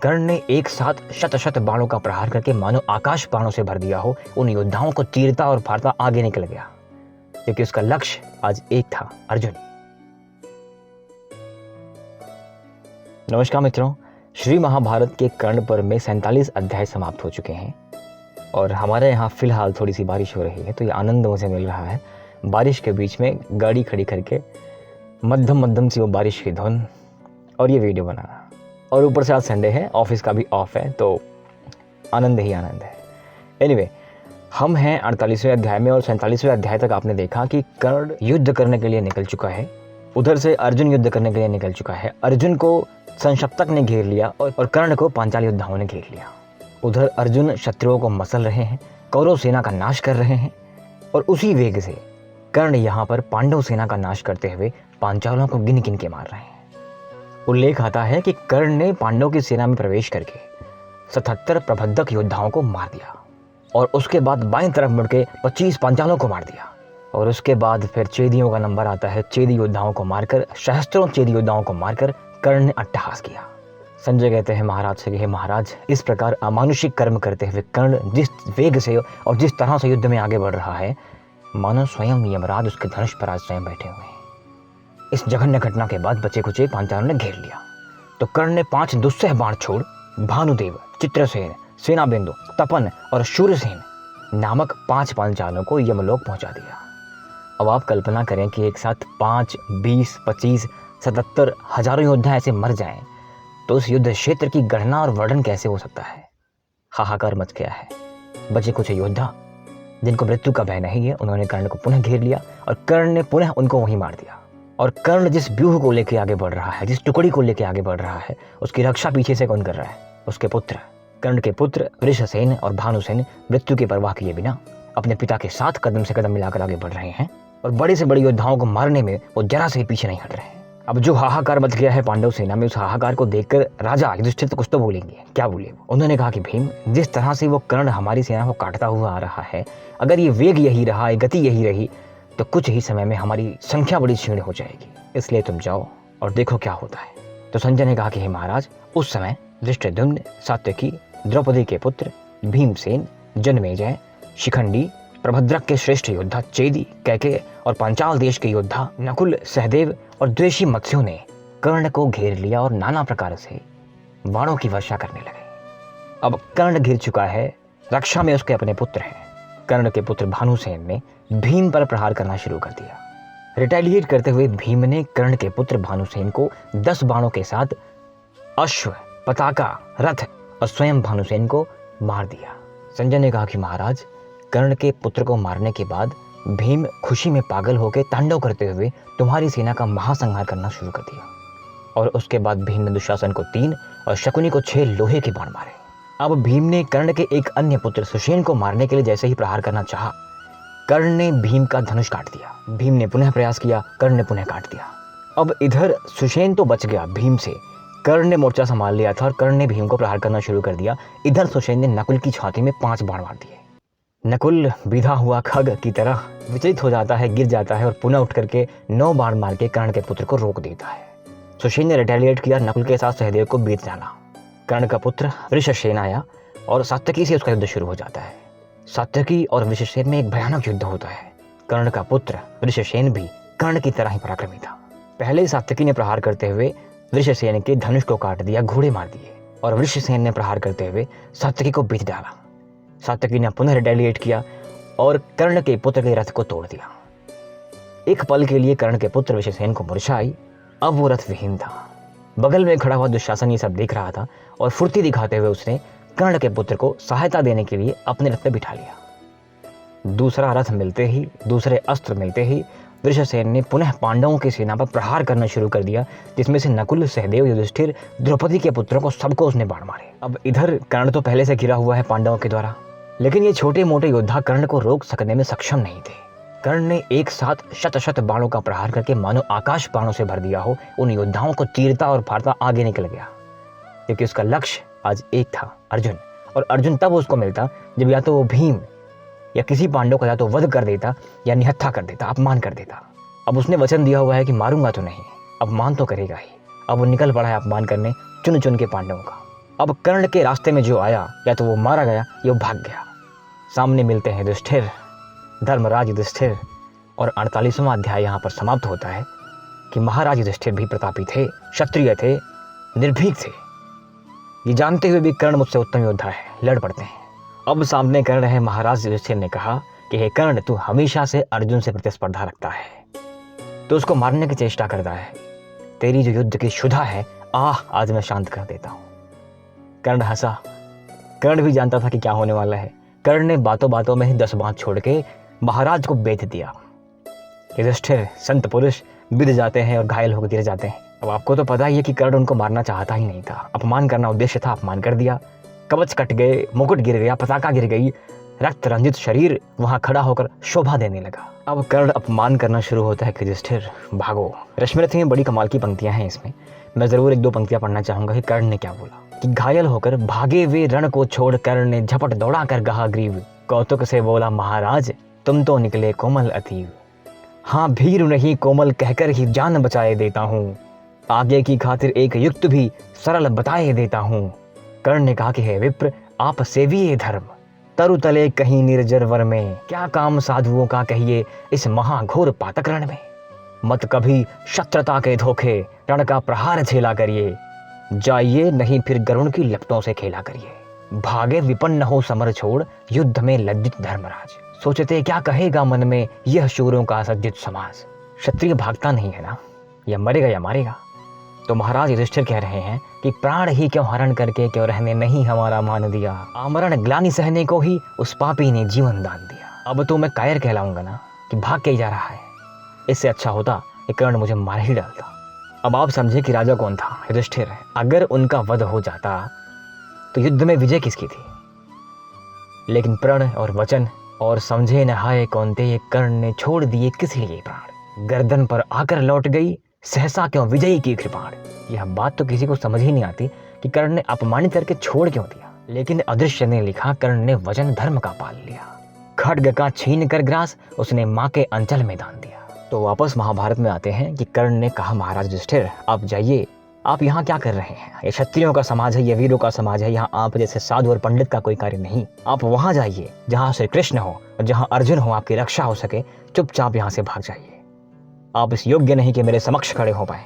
कर्ण ने एक साथ शत शत बाणों का प्रहार करके मानो आकाश बाणों से भर दिया हो, उन योद्धाओं को चीरता और फाड़ता आगे निकल गया, क्योंकि उसका लक्ष्य आज एक था, अर्जुन। नमस्कार मित्रों, श्री महाभारत के कर्ण पर्व में 47 अध्याय समाप्त हो चुके हैं और हमारे यहाँ फिलहाल थोड़ी सी बारिश हो रही है, तो ये आनंद मुझे मिल रहा है। बारिश के बीच में गाड़ी खड़ी करके मध्यम मध्यम सी वो बारिश की धुन और ये वीडियो बनाना, और ऊपर से आज संडे है, ऑफिस का भी ऑफ है, तो आनंद ही आनंद है। एनीवे, हम हैं 48वें अध्याय में और 47वें अध्याय तक आपने देखा कि कर्ण युद्ध करने के लिए निकल चुका है। उधर से अर्जुन युद्ध करने के लिए निकल चुका है। अर्जुन को संशप्तक ने घेर लिया और कर्ण को पांचाल योद्धाओं ने घेर लिया। उधर अर्जुन शत्रुओं को मसल रहे हैं, कौरव सेना का नाश कर रहे हैं, और उसी वेग से कर्ण यहाँ पर पांडव सेना का नाश करते हुए पांचालों को गिन गिन के मार रहे हैं। उल्लेख आता है कि कर्ण ने पांडव की सेना में प्रवेश करके 77 प्रबंधक योद्धाओं को मार दिया और उसके बाद बाईं तरफ मुड़ के 25 पांचालों को मार दिया, और उसके बाद फिर चेदियों का नंबर आता है। चेदी योद्धाओं को मारकर, सहस्त्रों चेदी योद्धाओं को मारकर कर्ण ने अट्टहास किया। संजय कहते हैं महाराज से कि हे महाराज, इस प्रकार अमानुषिक कर्म करते हुए कर्ण जिस वेग से और जिस तरह से युद्ध में आगे बढ़ रहा है, मानो स्वयं यमराज उसके धनुष पर आज स्वयं बैठे हुए हैं। इस जघन्य घटना के बाद बचे कुचे पांचालों ने घेर लिया, तो कर्ण ने 5 दुस्सह बाण छोड़ भानुदेव, चित्रसेन, सेनाबिंदु, तपन और शूरसेन नामक 5 पांचालों को यमलोक पहुंचा दिया। अब आप कल्पना करें कि एक साथ 5, 20, 25, 77 हजारों योद्धा ऐसे मर जाएं, तो उस युद्ध क्षेत्र की गणना और वर्णन कैसे हो सकता है। हाहाकार मच गया है। बचे कुछ योद्धा जिनको मृत्यु का भय नहीं है, उन्होंने कर्ण को पुनः घेर लिया और कर्ण ने पुनः उनको वहीं मार दिया। और कर्ण जिस व्यूह को लेकर आगे बढ़ रहा है, जिस टुकड़ी को लेकर आगे बढ़ रहा है, उसकी रक्षा पीछे से कौन कर रहा है? उसके पुत्र, कर्ण के पुत्र वृषसेन और भानुसेन मृत्यु की परवाह किए बिना अपने पिता के साथ कदम से कदम मिलाकर आगे बढ़ रहे हैं, और बड़े से बड़े योद्धाओं को मारने में वो जरा से पीछे नहीं हट रहे हैं। अब जो हाहाकार मच गया है पांडव सेना में, उस हाहाकार को देखकर राजा युधिष्ठिर तो कुछ तो बोलेंगे। क्या बोले? उन्होंने कहा कि भीम, जिस तरह से वो कर्ण हमारी सेना को काटता हुआ आ रहा है, अगर ये वेग यही रहा, ये गति यही रही, तो कुछ ही समय में हमारी संख्या बड़ी क्षीण हो जाएगी। इसलिए तुम जाओ और देखो क्या होता है। तो संजय ने कहा कि हे महाराज, उस समय धृष्टद्युम्न, सात्यकी, द्रौपदी के पुत्र भीमसेन, जन्मेजय, शिखंडी, प्रभद्रक के श्रेष्ठ योद्धा चेदी, कैकेय और पांचाल देश के योद्धा नकुल, सहदेव और द्वेषी मत्स्यों ने कर्ण को घेर लिया और नाना प्रकार से बाणों की वर्षा करने लगे। अब कर्ण घिर चुका है, रक्षा में उसके अपने पुत्र हैं। कर्ण के पुत्र भानुसेन ने भीम पर प्रहार करना शुरू कर दिया। रिटेलिएट करते हुए भीम ने कर्ण के पुत्र भानुसेन को 10 बाणों के साथ अश्व, पताका, रथ और स्वयं भानुसेन को मार दिया। संजय ने कहा कि महाराज, कर्ण के पुत्र को मारने के बाद भीम खुशी में पागल होकर तांडव करते हुए तुम्हारी सेना का महासंहार करना शुरू कर दिया, और उसके बाद भीम ने दुशासन को 3 और शकुनी को 6 लोहे के बाण मारे। अब भीम ने कर्ण के एक अन्य पुत्र सुषेण को मारने के लिए जैसे ही प्रहार करना चाहा, कर्ण ने भीम का धनुष काट दिया। भीम ने पुनः प्रयास किया, कर्ण ने पुनः काट दिया। अब इधर सुषेण तो बच गया भीम से, कर्ण ने मोर्चा संभाल लिया था और कर्ण ने भीम को प्रहार करना शुरू कर दिया। इधर सुषेण ने नकुल की छाती में 5 बाण मार दिए। नकुल विधा हुआ खग की तरह विचलित हो जाता है, गिर जाता है और पुनः उठ करके 9 बाण मार के कर्ण के पुत्र को रोक देता है। सुषेण ने रिटेलिएट किया, नकुल के साथ सहदेव को बीत जाना। कर्ण का पुत्र वृषसेन आया और सात्यकी से उसका युद्ध शुरू हो जाता है। सात्यकी और वृषसेन में एक भयानक युद्ध होता है। कर्ण का पुत्र वृषसेन भी कर्ण की तरह ही पराक्रमी था। पहले सात्यकी ने प्रहार करते हुए वृषसेन के धनुष को काट दिया, घोड़े मार दिए, और वृषसेन ने प्रहार करते हुए सात्यकी को बीत डाला। सात्यकी ने पुनः रिटेलिएट किया और कर्ण के पुत्र के रथ को तोड़ दिया। एक पल के लिए कर्ण के पुत्र वृषसेन को मूर्छा आई। अब वो रथ विहीन था। बगल में खड़ा हुआ दुशासन ये सब देख रहा था और फुर्ती दिखाते हुए उसने कर्ण के पुत्र को सहायता देने के लिए अपने रथ में बिठा लिया। दूसरा रथ मिलते ही, दूसरे अस्त्र मिलते ही वृषसेन ने पुनः पांडवों की सेना पर प्रहार करना शुरू कर दिया, जिसमें से नकुल, सहदेव, युधिष्ठिर, द्रौपदी के पुत्रों को सबको उसने बाण मारे। अब इधर कर्ण तो पहले से घिरा हुआ है पांडवों के द्वारा, लेकिन ये छोटे मोटे योद्धा कर्ण को रोक सकने में सक्षम नहीं थे। कर्ण ने एक साथ शत शत बाणों का प्रहार करके मानो आकाश बाणों से भर दिया हो, उन योद्धाओं को चीरता और फाड़ता आगे निकल गया, क्योंकि उसका लक्ष्य आज एक था, अर्जुन। और अर्जुन तब उसको मिलता जब या तो वो भीम या किसी पांडव का या तो वध कर देता या निहत्था कर देता, अपमान कर देता। अब उसने वचन दिया हुआ है कि मारूंगा तो नहीं, अपमान तो करेगा ही। अब वो निकल पड़ा है अपमान करने चुन चुन के पांडवों का। अब कर्ण के रास्ते में जो आया या तो वो मारा गया या वो भाग गया। सामने मिलते हैं युधिष्ठिर, धर्मराज युधिष्ठिर, और 48वां अध्याय यहाँ पर समाप्त होता है कि महाराज युधिष्ठिर भी प्रतापी थे, क्षत्रिय थे, निर्भीक थे। ये जानते हुए भी कर्ण मुझसे उत्तम योद्धा है, लड़ पड़ते हैं। अब सामने कर्ण है। महाराज युधिष्ठिर ने कहा कि हे कर्ण, तू हमेशा से अर्जुन से प्रतिस्पर्धा रखता है, तो उसको मारने की चेष्टा करता है। तेरी जो युद्ध की क्षुधा है, आज मैं शांत कर देता हूँ। कर्ण हंसा। कर्ण भी जानता था कि क्या होने वाला है। कर्ण ने बातों बातों में ही 10 बात छोड़ के महाराज को बेच दिया। युधिष्ठिर संत पुरुष बिध जाते हैं और घायल होकर गिर जाते हैं। अब आपको तो पता ही है कि कर्ण उनको मारना चाहता ही नहीं था, अपमान करना उद्देश्य था, अपमान कर दिया। कवच कट गए, मुकुट गिर गया, पताका गिर गई, रक्त रंजित शरीर वहां खड़ा होकर शोभा देने लगा। अब कर्ण अपमान करना शुरू होता है कि युधिष्ठिर भागो। रश्मिरथी में बड़ी कमाल की पंक्तियां हैं इसमें, मैं जरूर 1-2 पंक्तियां पढ़ना चाहूंगा कि कर्ण ने क्या बोला। कि घायल होकर भागे वे रण को छोड़, कर्ण ने झपट दौड़ा कर गहा ग्रीव, कौतुक से बोला महाराज तुम तो निकले कोमल अतीव। हाँ भीरु नहीं कोमल कहकर ही जान बचाए देता हूँ, आगे की खातिर एक युक्त भी सरल बताए देता हूँ। कर्ण ने कहा कि हे विप्र, आप सेविये धर्म, तरु तले कहीं निर्जर वर में, क्या काम साधुओं का कहिए इस महाघोर पातक रण में। मत कभी शत्रता के धोखे रण का प्रहार झेला करिए, जाइए नहीं फिर गरुण की लपटों से खेला करिए। भागे विपन्न हो समर छोड़, युद्ध में लज्जित धर्मराज, सोचते क्या कहेगा मन में यह शूरों का सज्जित समाज। क्षत्रिय भागता नहीं है ना, या मरेगा या मारेगा। तो महाराज युधिष्ठिर कह रहे हैं कि प्राण ही क्यों हरण करके क्यों रहने नहीं हमारा मान दिया, आमरण ग्लानि सहने को ही उस पापी ने जीवन दान दिया। अब तो मैं कायर कहलाऊंगा ना कि भाग के ही जा रहा है। इससे अच्छा होता कि कर्ण मुझे मार ही डालता। अब आप समझे कि राजा कौन था, युधिष्ठिर। अगर उनका वध हो जाता तो युद्ध में विजय किसकी थी। लेकिन प्रण और वचन और समझे नहाए कौनते, ये कर्ण ने छोड़ दिए किस लिए प्राण, गर्दन पर आकर लौट गई सहसा क्यों विजयी की कृपाण। यह बात तो किसी को समझ ही नहीं आती कि कर्ण ने अपमानित करके छोड़ क्यों दिया। लेकिन अदृश्य ने लिखा कर्ण ने वचन धर्म का पाल लिया, खड्ग का छीन कर ग्रास उसने माँ के अंचल में दान दिया। तो वापस महाभारत में आते हैं कि कर्ण ने कहा महाराज युधिष्ठिर आप जाइए, आप यहाँ क्या कर रहे हैं, ये क्षत्रियों का समाज है, ये वीरों का समाज है, यहाँ आप जैसे साधु और पंडित का कोई कार्य नहीं। आप वहाँ जाइए जहाँ श्री कृष्ण हो और जहाँ अर्जुन हो, आपकी रक्षा हो सके, चुपचाप यहाँ से भाग जाइए। आप इस योग्य नहीं कि मेरे समक्ष खड़े हो पाए।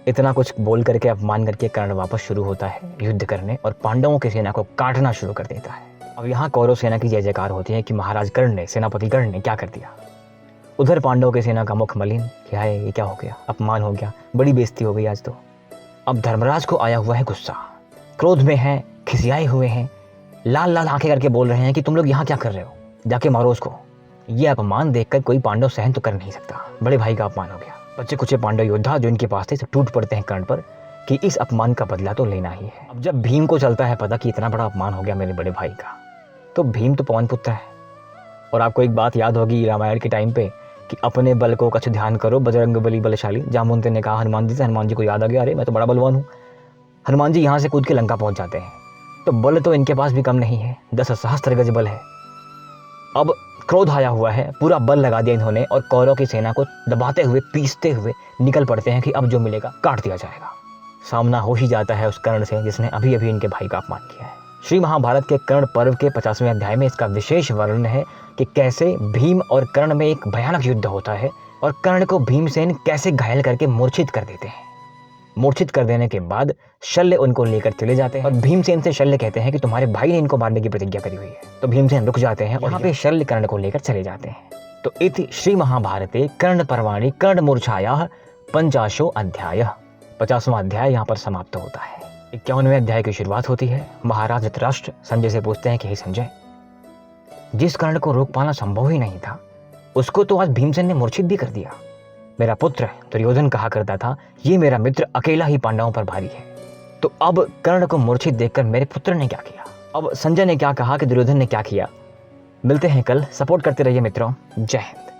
इतना कुछ बोल करके अपमान करके कर्ण वापस शुरू होता है युद्ध करने और पांडवों की सेना को काटना शुरू कर देता है। अब यहाँ कौरव सेना की जय जयकार होती है कि महाराज कर्ण ने, सेनापति कर्ण ने क्या कर दिया। उधर पांडवों की सेना का मुख मलिन, क्या है ये, क्या हो गया, अपमान हो गया, बड़ी बेइज्जती हो गई आज तो। अब धर्मराज को आया हुआ है गुस्सा, क्रोध में है, खिसियाए हुए हैं, लाल लाल आंखें करके बोल रहे हैं कि तुम लोग यहाँ क्या कर रहे हो, जाके मारो उसको। ये अपमान देखकर कोई पांडव सहन तो कर नहीं सकता, बड़े भाई का अपमान हो गया। बच्चे कुछ पांडव योद्धा जो इनके पास थे सब टूट पड़ते हैं कर्ण पर कि इस अपमान का बदला तो लेना ही है। अब जब भीम को चलता है पता कि इतना बड़ा अपमान हो गया मेरे बड़े भाई का, तो भीम तो पवन पुत्र है। और आपको एक बात याद होगी रामायण के टाइम पे कि अपने बल को कछ ध्यान करो, बजरंग बली बलशाली। जामुनते ने कहा हनुमान जी से, हनुमान जी को याद आ गया अरे मैं तो बड़ा बलवान हूँ। हनुमान जी यहाँ से कूद के लंका पहुँच जाते हैं। तो बल तो इनके पास भी कम नहीं है, 10 सहस्त्र गज बल है। अब क्रोध आया हुआ है, पूरा बल लगा दिया इन्होंने और कौरव की सेना को दबाते हुए पीसते हुए निकल पड़ते हैं कि अब जो मिलेगा काट दिया जाएगा। सामना हो ही जाता है उस कर्ण से जिसने अभी अभी इनके भाई का अपमान किया है। श्री महाभारत के कर्ण पर्व के 50वें अध्याय में इसका विशेष वर्णन है कि कैसे भीम और कर्ण में एक भयानक युद्ध होता है और कर्ण को भीमसेन कैसे घायल करके मूर्छित कर देते हैं। मूर्छित कर देने के बाद शल्य उनको लेकर चले जाते हैं और भीमसेन से शल्य कहते हैं कि तुम्हारे भाई ने इनको मारने की प्रतिज्ञा करी हुई है। तो भीमसेन रुक जाते हैं और यहाँ पे शल्य कर्ण को लेकर चले जाते हैं। तो इति श्री महाभारते कर्ण पर्वाणि कर्ण मूर्छायाः 50 अध्याय, 50वां अध्याय यहाँ पर समाप्त होता है। 51वें अध्याय की शुरुआत होती है। महाराज धृतराष्ट्र संजय से पूछते हैं कि हे संजय, जिस कर्ण को रोक पाना संभव ही नहीं था उसको तो आज भीमसेन ने मूर्छित भी कर दिया। मेरा पुत्र दुर्योधन कहा करता था ये मेरा मित्र अकेला ही पांडवों पर भारी है। तो अब कर्ण को मूर्छित देखकर मेरे पुत्र ने क्या किया, अब संजय ने क्या कहा कि दुर्योधन ने क्या किया। मिलते हैं कल, सपोर्ट करते रहिए मित्रों। जय हिंद।